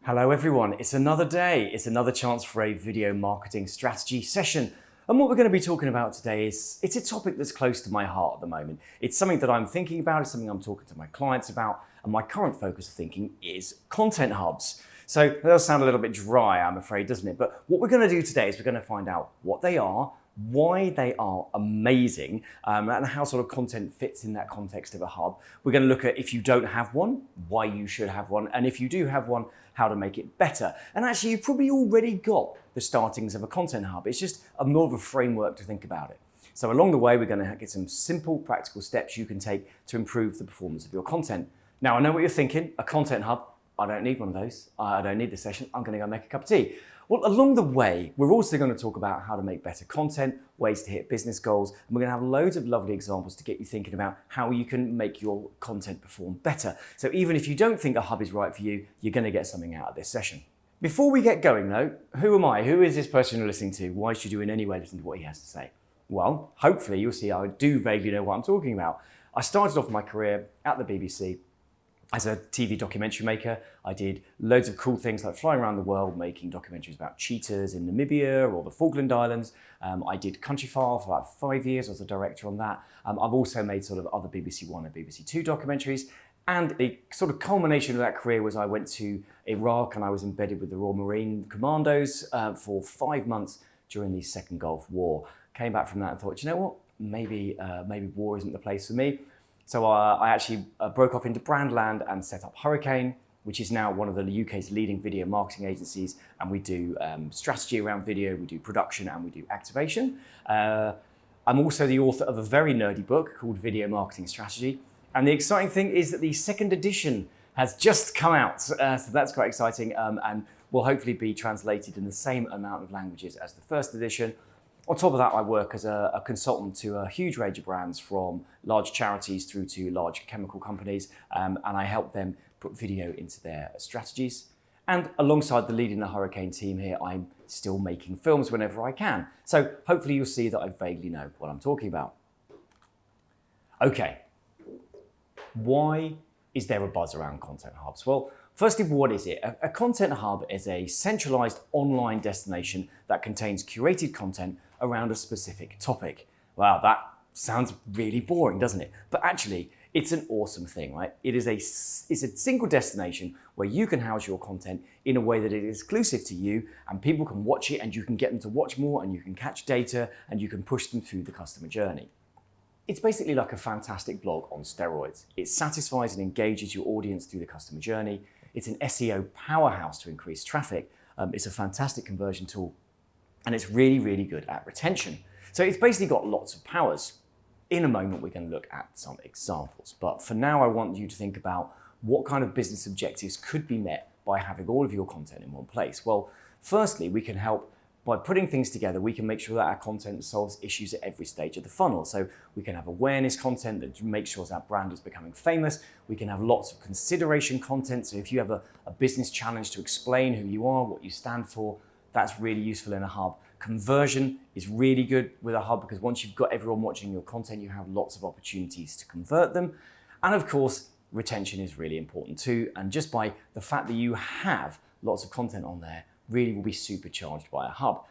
Hello everyone, it's another day. It's another chance for a video marketing strategy session. And what we're going to be talking about today it's a topic that's close to my heart at the moment. It's something that I'm thinking about, it's something I'm talking to my clients about, and my current focus of thinking is content hubs. So that does sound a little bit dry, I'm afraid, doesn't it? But what we're going to do today is we're going to find out what they are, why they are amazing, and how sort of content fits in that context of a hub. We're going to look at if you don't have one, why you should have one, and if you do have one, how to make it better. And actually, you've probably already got the startings of a content hub. It's just more of a framework to think about it. So along the way, we're going to get some simple, practical steps you can take to improve the performance of your content. Now, I know what you're thinking, a content hub, I don't need one of those. I don't need this session. I'm going to go make a cup of tea. Well, along the way, we're also going to talk about how to make better content, ways to hit business goals, and we're going to have loads of lovely examples to get you thinking about how you can make your content perform better. So even if you don't think a hub is right for you, you're going to get something out of this session. Before we get going though, who am I? Who is this person you're listening to? Why should you in any way listen to what he has to say? Well, hopefully you'll see I do vaguely know what I'm talking about. I started off my career at the BBC as a TV documentary maker. I did loads of cool things like flying around the world making documentaries about cheetahs in Namibia or the Falkland Islands. I did Countryfile for about 5 years. I was a director on that. I've also made sort of other BBC One and BBC Two documentaries. And the sort of culmination of that career was I went to Iraq and I was embedded with the Royal Marine Commandos for 5 months during the Second Gulf War. Came back from that and thought, you know what, maybe war isn't the place for me. So I actually broke off into brand land and set up Hurricane, which is now one of the UK's leading video marketing agencies. And we do strategy around video, we do production, and we do activation. I'm also the author of a very nerdy book called Video Marketing Strategy. And the exciting thing is that the second edition has just come out. So that's quite exciting and will hopefully be translated in the same amount of languages as the first edition. On top of that, I work as a consultant to a huge range of brands, from large charities through to large chemical companies, and I help them put video into their strategies. And alongside the leading the Hurricane team here, I'm still making films whenever I can. So hopefully you'll see that I vaguely know what I'm talking about. Okay, why is there a buzz around content hubs? Well, firstly, what is it? A content hub is a centralized online destination that contains curated content around a specific topic. Wow, that sounds really boring, doesn't it? But actually, it's an awesome thing, right? It's a single destination where you can house your content in a way that it is exclusive to you, and people can watch it and you can get them to watch more, and you can catch data and you can push them through the customer journey. It's basically like a fantastic blog on steroids. It satisfies and engages your audience through the customer journey. It's an SEO powerhouse to increase traffic. It's a fantastic conversion tool, and it's really, really good at retention. So it's basically got lots of powers. In a moment, we're going to look at some examples. But for now, I want you to think about what kind of business objectives could be met by having all of your content in one place. Well, firstly, we can help by putting things together. We can make sure that our content solves issues at every stage of the funnel. So we can have awareness content that makes sure that brand is becoming famous. We can have lots of consideration content. So if you have a business challenge to explain who you are, what you stand for, that's really useful in a hub. Conversion is really good with a hub because once you've got everyone watching your content, you have lots of opportunities to convert them. And of course, retention is really important too. And just by the fact that you have lots of content on there, really will be supercharged by a hub.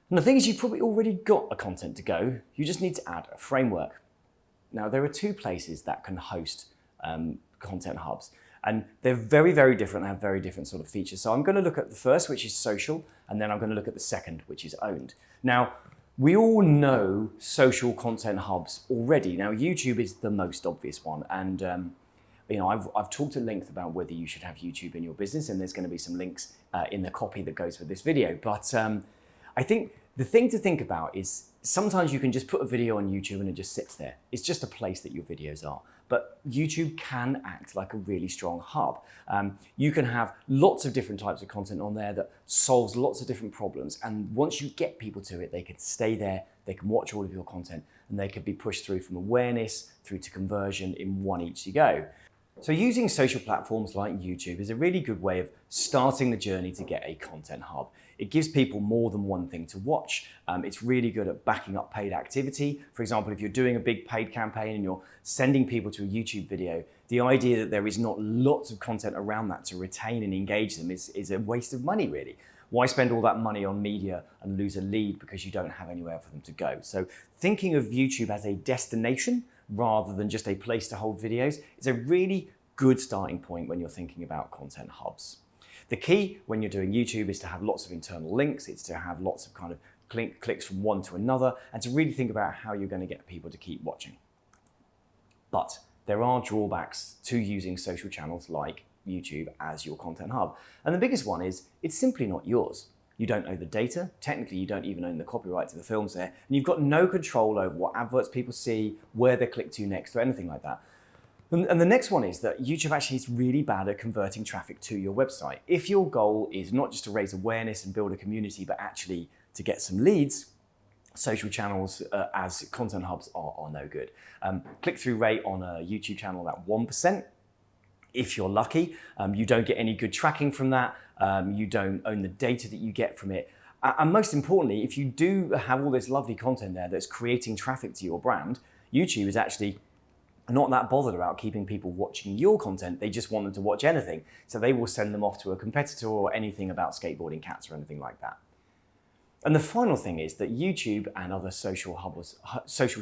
And the thing is, you've probably already got a content to go. You just need to add a framework. Now, there are two places that can host content hubs, and they're very, very different and have very different sort of features. So I'm going to look at the first, which is social, and then I'm going to look at the second, which is owned. Now, we all know social content hubs already. Now, YouTube is the most obvious one, and I've talked at length about whether you should have YouTube in your business, and there's going to be some links in the copy that goes with this video. But I think the thing to think about is sometimes you can just put a video on YouTube and it just sits there. It's just a place that your videos are. But YouTube can act like a really strong hub. You can have lots of different types of content on there that solves lots of different problems. And once you get people to it, they can stay there, they can watch all of your content, and they can be pushed through from awareness through to conversion in one each go. So using social platforms like YouTube is a really good way of starting the journey to get a content hub. It gives people more than one thing to watch. It's really good at backing up paid activity. For example, if you're doing a big paid campaign and you're sending people to a YouTube video, The idea that there is not lots of content around that to retain and engage them is a waste of money, really. Why spend all that money on media and lose a lead because you don't have anywhere for them to go? So thinking of YouTube as a destination rather than just a place to hold videos is a really good starting point when you're thinking about content hubs. The key when you're doing YouTube is to have lots of internal links. It's to have lots of kind of clicks from one to another, and to really think about how you're going to get people to keep watching. But there are drawbacks to using social channels like YouTube as your content hub. And the biggest one is it's simply not yours. You don't own the data. Technically, you don't even own the copyright to the films there. And you've got no control over what adverts people see, where they click to next, or anything like that. And the next one is that YouTube actually is really bad at converting traffic to your website. If your goal is not just to raise awareness and build a community, but actually to get some leads, social channels as content hubs are no good. Click-through rate on a YouTube channel at 1%. If you're lucky, you don't get any good tracking from that. You don't own the data that you get from it. And most importantly, if you do have all this lovely content there that's creating traffic to your brand, YouTube is actually not that bothered about keeping people watching your content. They just want them to watch anything. So they will send them off to a competitor or anything about skateboarding cats or anything like that. And the final thing is that YouTube and other social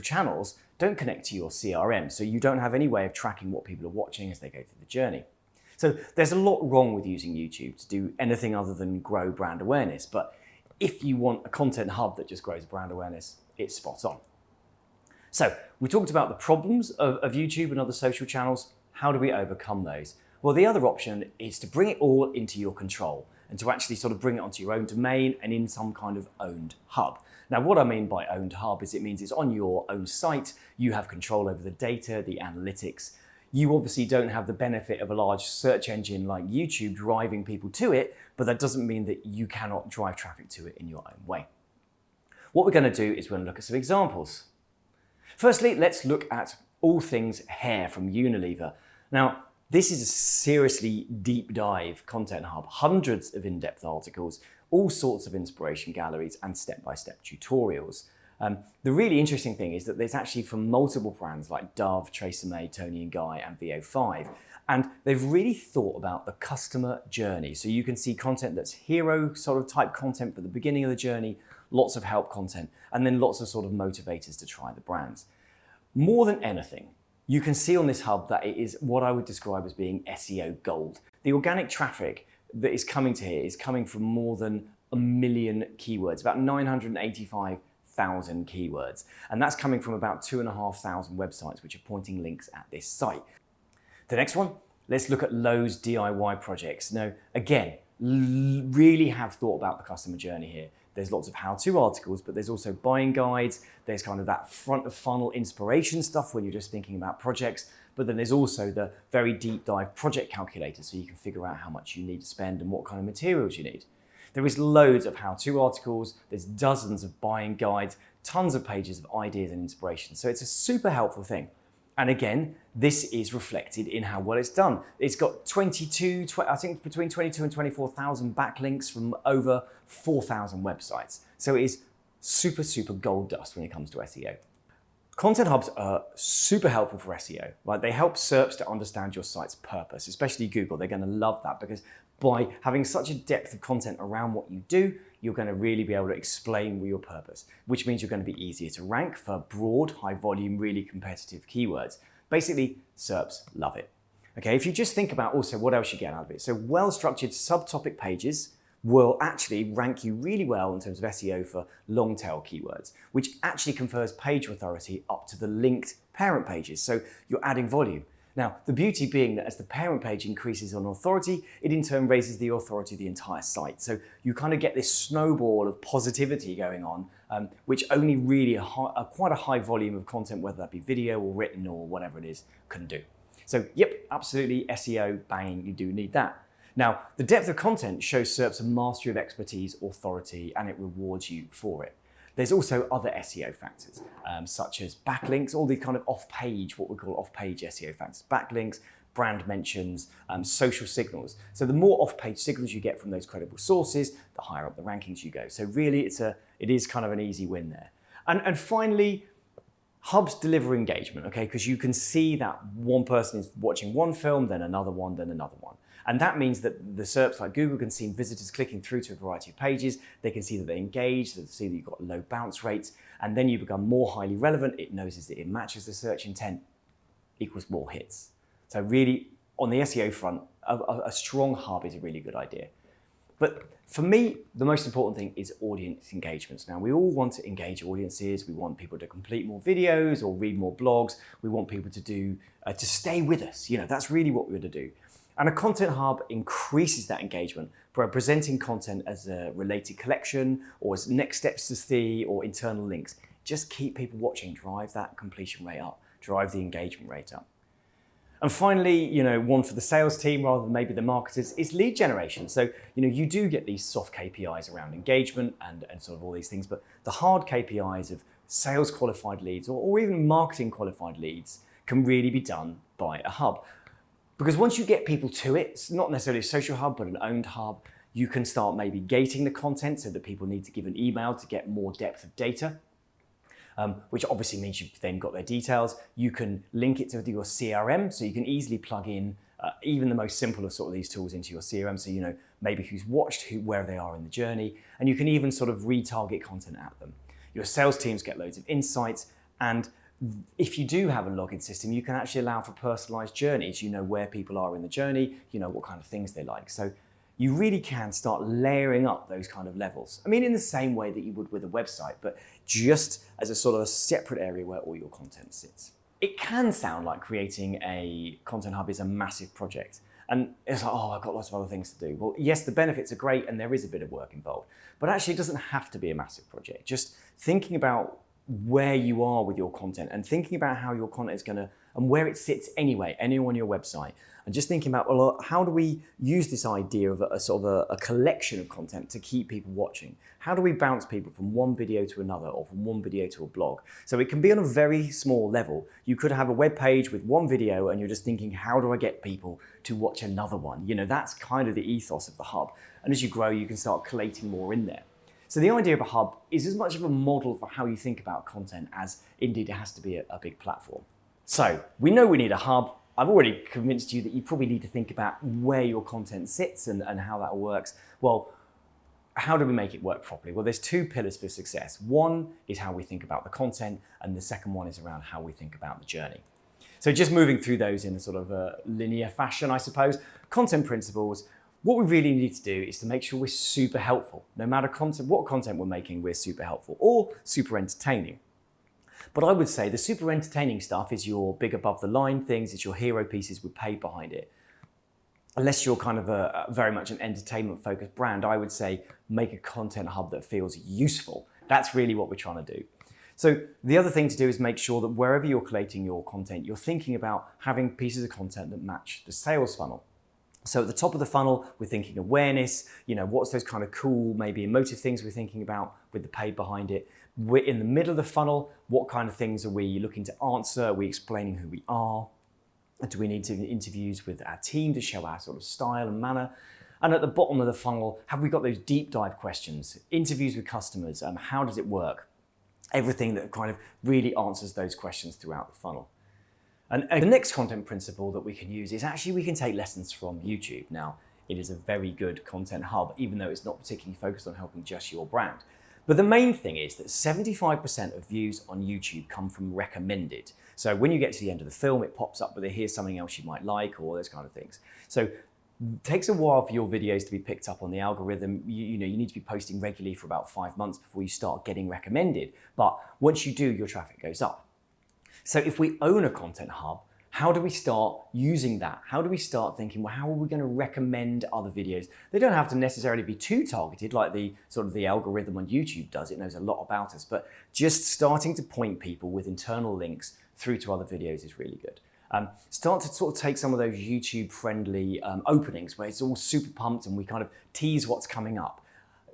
channels don't connect to your CRM. So you don't have any way of tracking what people are watching as they go through the journey. So there's a lot wrong with using YouTube to do anything other than grow brand awareness. But if you want a content hub that just grows brand awareness, it's spot on. So we talked about the problems of YouTube and other social channels. How do we overcome those? Well, the other option is to bring it all into your control and to actually sort of bring it onto your own domain and in some kind of owned hub. Now, what I mean by owned hub is it means it's on your own site. You have control over the data, the analytics. You obviously don't have the benefit of a large search engine like YouTube driving people to it, but that doesn't mean that you cannot drive traffic to it in your own way. What we're going to do is we're going to look at some examples. Firstly, let's look at all things hair from Unilever. Now, this is a seriously deep dive content hub, hundreds of in-depth articles, all sorts of inspiration galleries and step-by-step tutorials. The really interesting thing is that there's actually from multiple brands like Dove, Tresemme, Toni & Guy and VO5. And they've really thought about the customer journey. So you can see content that's hero sort of type content for the beginning of the journey, lots of help content, and then lots of sort of motivators to try the brands. More than anything, you can see on this hub that it is what I would describe as being SEO gold. The organic traffic that is coming to here is coming from more than 1 million keywords, about 985,000 keywords. And that's coming from about 2,500 websites which are pointing links at this site. The next one, let's look at Lowe's DIY projects. Now, again, really have thought about the customer journey here. There's lots of how-to articles, but there's also buying guides. There's kind of that front of funnel inspiration stuff when you're just thinking about projects. But then there's also the very deep dive project calculator, so you can figure out how much you need to spend and what kind of materials you need. There is loads of how-to articles. There's dozens of buying guides, tons of pages of ideas and inspiration. So it's a super helpful thing. And again, this is reflected in how well it's done. It's got I think between 22 and 24,000 backlinks from over 4,000 websites. So it is super, super gold dust when it comes to SEO. Content hubs are super helpful for SEO, right? They help SERPs to understand your site's purpose, especially Google. They're going to love that because by having such a depth of content around what you do, you're going to really be able to explain your purpose, which means you're going to be easier to rank for broad, high volume, really competitive keywords. Basically, SERPs love it. Okay, if you just think about also what else you get out of it. So well-structured subtopic pages will actually rank you really well in terms of SEO for long tail keywords, which actually confers page authority up to the linked parent pages. So you're adding volume. Now, the beauty being that as the parent page increases on authority, it in turn raises the authority of the entire site. So you kind of get this snowball of positivity going on, which only really quite a high volume of content, whether that be video or written or whatever it is, can do. So yep, absolutely SEO banging, you do need that. Now, the depth of content shows SERPs a mastery of expertise, authority, and it rewards you for it. There's also other SEO factors, such as backlinks, all the kind of off-page, what we call off-page SEO factors, backlinks, brand mentions, social signals. So the more off-page signals you get from those credible sources, the higher up the rankings you go. So really, it is kind of an easy win there. And finally, Hubs deliver engagement, okay, because you can see that one person is watching one film, then another one, then another one. And that means that the SERPs like Google can see visitors clicking through to a variety of pages. They can see that they engage, they see that you've got low bounce rates, and then you become more highly relevant. It knows that it matches the search intent, equals more hits. So really, on the SEO front, a strong hub is a really good idea. But for me, the most important thing is audience engagements. Now, we all want to engage audiences. We want people to complete more videos or read more blogs. We want people to stay with us. That's really what we're going to do. And a content hub increases that engagement by presenting content as a related collection or as next steps to see or internal links. Just keep people watching, drive that completion rate up, drive the engagement rate up. And finally, one for the sales team rather than maybe the marketers is lead generation. So, you do get these soft KPIs around engagement and sort of all these things, but the hard KPIs of sales qualified leads or even marketing qualified leads can really be done by a hub. Because once you get people to it, it's not necessarily a social hub, but an owned hub, you can start maybe gating the content so that people need to give an email to get more depth of data. Which obviously means you've then got their details. You can link it to your CRM, so you can easily plug in even the most simple of sort of these tools into your CRM, so maybe who's watched, where they are in the journey, and you can even sort of retarget content at them. Your sales teams get loads of insights, and if you do have a login system, you can actually allow for personalized journeys. You know where people are in the journey, you know what kind of things they like. So you really can start layering up those kind of levels. I mean, in the same way that you would with a website, but just as a sort of a separate area where all your content sits. It can sound like creating a content hub is a massive project. And it's like, I've got lots of other things to do. Well, yes, the benefits are great and there is a bit of work involved, but actually it doesn't have to be a massive project. Just thinking about where you are with your content and thinking about how your content is and where it sits anyway on your website. And just thinking about, well, how do we use this idea of a collection of content to keep people watching? How do we bounce people from one video to another or from one video to a blog? So it can be on a very small level. You could have a web page with one video and you're just thinking, how do I get people to watch another one? That's kind of the ethos of the hub. And as you grow, you can start collating more in there. So the idea of a hub is as much of a model for how you think about content as indeed it has to be a big platform. So we know we need a hub. I've already convinced you that you probably need to think about where your content sits and how that works. Well, how do we make it work properly? Well, there's two pillars for success. One is how we think about the content, and the second one is around how we think about the journey. So just moving through those in a sort of a linear fashion, I suppose. Content principles. What we really need to do is to make sure we're super helpful. No matter what content we're making, we're super helpful or super entertaining. But I would say the super entertaining stuff is your big above the line things, it's your hero pieces with paid behind it. Unless you're kind of very much an entertainment focused brand, I would say make a content hub that feels useful. That's really what we're trying to do. So the other thing to do is make sure that wherever you're collating your content, you're thinking about having pieces of content that match the sales funnel. So at the top of the funnel, we're thinking awareness, what's those kind of cool, maybe emotive things we're thinking about with the paid behind it. We're in the middle of the funnel, what kind of things are we looking to answer? Are we explaining who we are? Do we need to interviews with our team to show our sort of style and manner? And at the bottom of the funnel, have we got those deep dive questions? Interviews with customers, how does it work? Everything that kind of really answers those questions throughout the funnel. And the next content principle that we can use is actually we can take lessons from YouTube. Now, it is a very good content hub, even though it's not particularly focused on helping just your brand. But the main thing is that 75% of views on YouTube come from recommended. So when you get to the end of the film, it pops up with here's something else you might like or those kind of things. So it takes a while for your videos to be picked up on the algorithm. You need to be posting regularly for about 5 months before you start getting recommended. But once you do, your traffic goes up. So if we own a content hub, how do we start using that? How do we start thinking, well, how are we going to recommend other videos? They don't have to necessarily be too targeted like the algorithm on YouTube does. It knows a lot about us, but just starting to point people with internal links through to other videos is really good. Start to sort of take some of those YouTube friendly openings where it's all super pumped and we kind of tease what's coming up,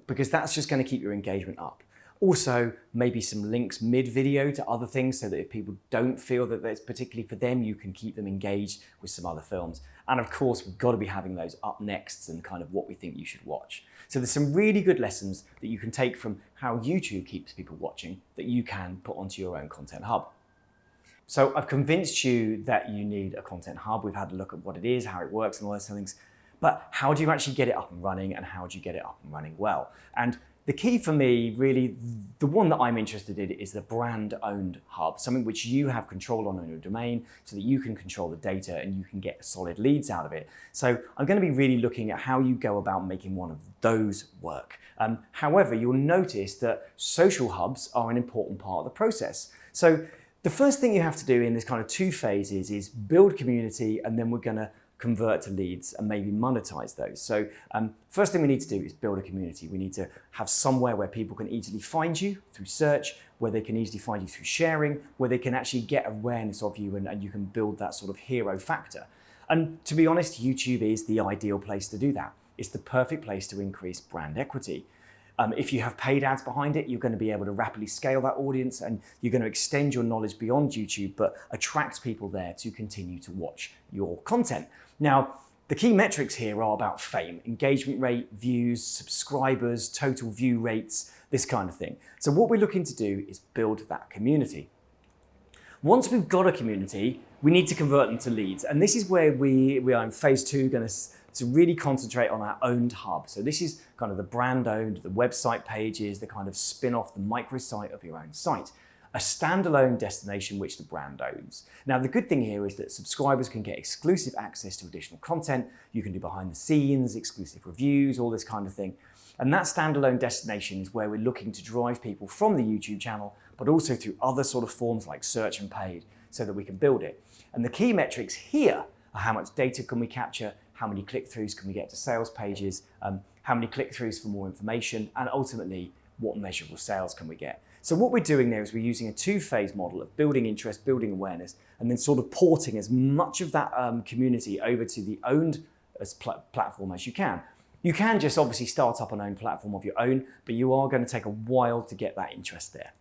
because that's just going to keep your engagement up. Also, maybe some links mid-video to other things so that if people don't feel that it's particularly for them, you can keep them engaged with some other films. And of course, we've got to be having those up next and kind of what we think you should watch. So there's some really good lessons that you can take from how YouTube keeps people watching that you can put onto your own content hub. So I've convinced you that you need a content hub. We've had a look at what it is, how it works and all those things. But how do you actually get it up and running, and how do you get it up and running well? And the key for me, really, the one that I'm interested in is the brand-owned hub, something which you have control on your domain so that you can control the data and you can get solid leads out of it. So I'm going to be really looking at how you go about making one of those work. However, you'll notice that social hubs are an important part of the process. So the first thing you have to do in this kind of 2 phases is build community, and then we're going to convert to leads and maybe monetize those. So first thing we need to do is build a community. We need to have somewhere where people can easily find you through search, where they can easily find you through sharing, where they can actually get awareness of you, and you can build that sort of hero factor. And to be honest, YouTube is the ideal place to do that. It's the perfect place to increase brand equity. If you have paid ads behind it, you're going to be able to rapidly scale that audience, and you're going to extend your knowledge beyond YouTube, but attract people there to continue to watch your content. Now, the key metrics here are about fame, engagement rate, views, subscribers, total view rates, this kind of thing. So what we're looking to do is build that community. Once we've got a community, we need to convert them to leads. And this is where we are in phase 2, going to really concentrate on our owned hub. So this is kind of the brand owned, the website pages, the kind of spin off, the microsite of your own site. A standalone destination which the brand owns. Now, the good thing here is that subscribers can get exclusive access to additional content. You can do behind the scenes, exclusive reviews, all this kind of thing. And that standalone destination is where we're looking to drive people from the YouTube channel, but also through other sort of forms like search and paid, so that we can build it. And the key metrics here are how much data can we capture, how many click-throughs can we get to sales pages, how many click-throughs for more information, and ultimately, what measurable sales can we get. So what we're doing there is we're using a 2-phase model of building interest, building awareness, and then sort of porting as much of that community over to the owned platform as you can. You can just obviously start up an owned platform of your own, but you are going to take a while to get that interest there.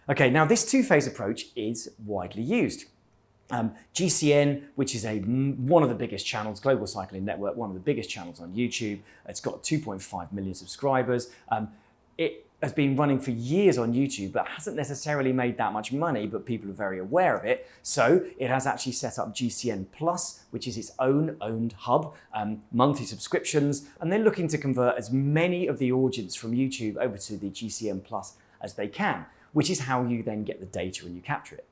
Okay, now this 2-phase approach is widely used. GCN, which is one of the biggest channels, Global Cycling Network, one of the biggest channels on YouTube. It's got 2.5 million subscribers. It has been running for years on YouTube, but hasn't necessarily made that much money, but people are very aware of it. So it has actually set up GCN Plus, which is its own owned hub, monthly subscriptions, and they're looking to convert as many of the audience from YouTube over to the GCN Plus as they can, which is how you then get the data and you capture it.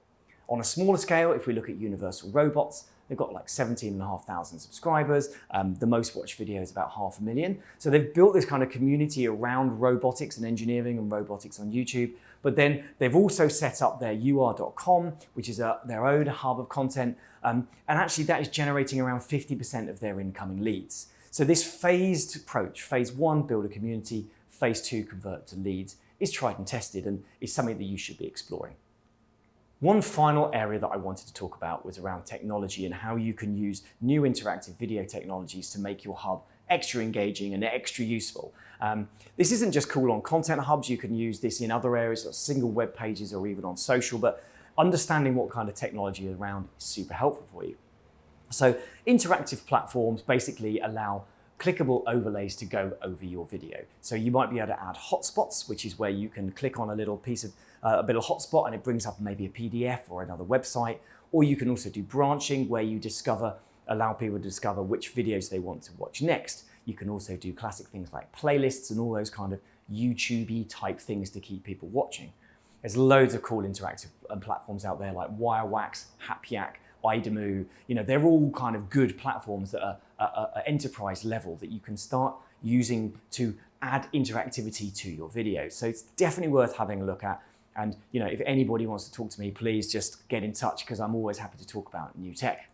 On a smaller scale, if we look at Universal Robots, they've got like 17,500 subscribers. The most watched video is about 500,000. So they've built this kind of community around robotics and engineering and robotics on YouTube. But then they've also set up their ur.com, which is their own hub of content. And actually that is generating around 50% of their incoming leads. So this phased approach, phase 1, build a community, phase 2, convert to leads, is tried and tested and is something that you should be exploring. One final area that I wanted to talk about was around technology and how you can use new interactive video technologies to make your hub extra engaging and extra useful. This isn't just cool on content hubs. You can use this in other areas, like single web pages or even on social, but understanding what kind of technology is around is super helpful for you. So interactive platforms basically allow clickable overlays to go over your video. So you might be able to add hotspots, which is where you can click on a little piece of a bit of hotspot and it brings up maybe a PDF or another website. Or you can also do branching, where you allow people to discover which videos they want to watch next. You can also do classic things like playlists and all those kind of YouTube-y type things to keep people watching. There's loads of cool interactive platforms out there like Wirewax, HapYak, Idemu. They're all kind of good platforms that are enterprise level that you can start using to add interactivity to your videos. So it's definitely worth having a look at. And if anybody wants to talk to me, please just get in touch, because I'm always happy to talk about new tech.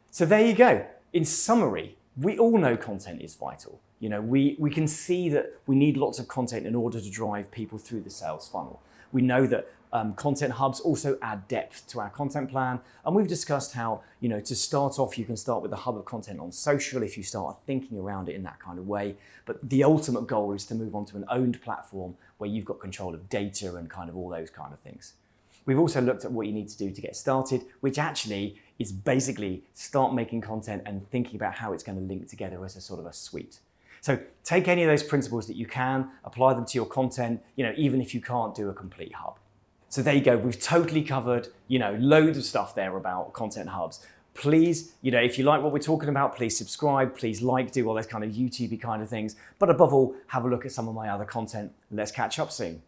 So there you go. In summary, we all know content is vital. We can see that we need lots of content in order to drive people through the sales funnel. We know that content hubs also add depth to our content plan. And we've discussed how, to start off, you can start with a hub of content on social if you start thinking around it in that kind of way. But the ultimate goal is to move on to an owned platform where you've got control of data and kind of all those kind of things. We've also looked at what you need to do to get started, which actually is basically start making content and thinking about how it's going to link together as a sort of a suite. So take any of those principles that you can, apply them to your content, even if you can't do a complete hub. So there you go. We've totally covered, loads of stuff there about content hubs. Please, if you like what we're talking about, please subscribe, please like, do all those kind of YouTubey kind of things. But above all, have a look at some of my other content. Let's catch up soon.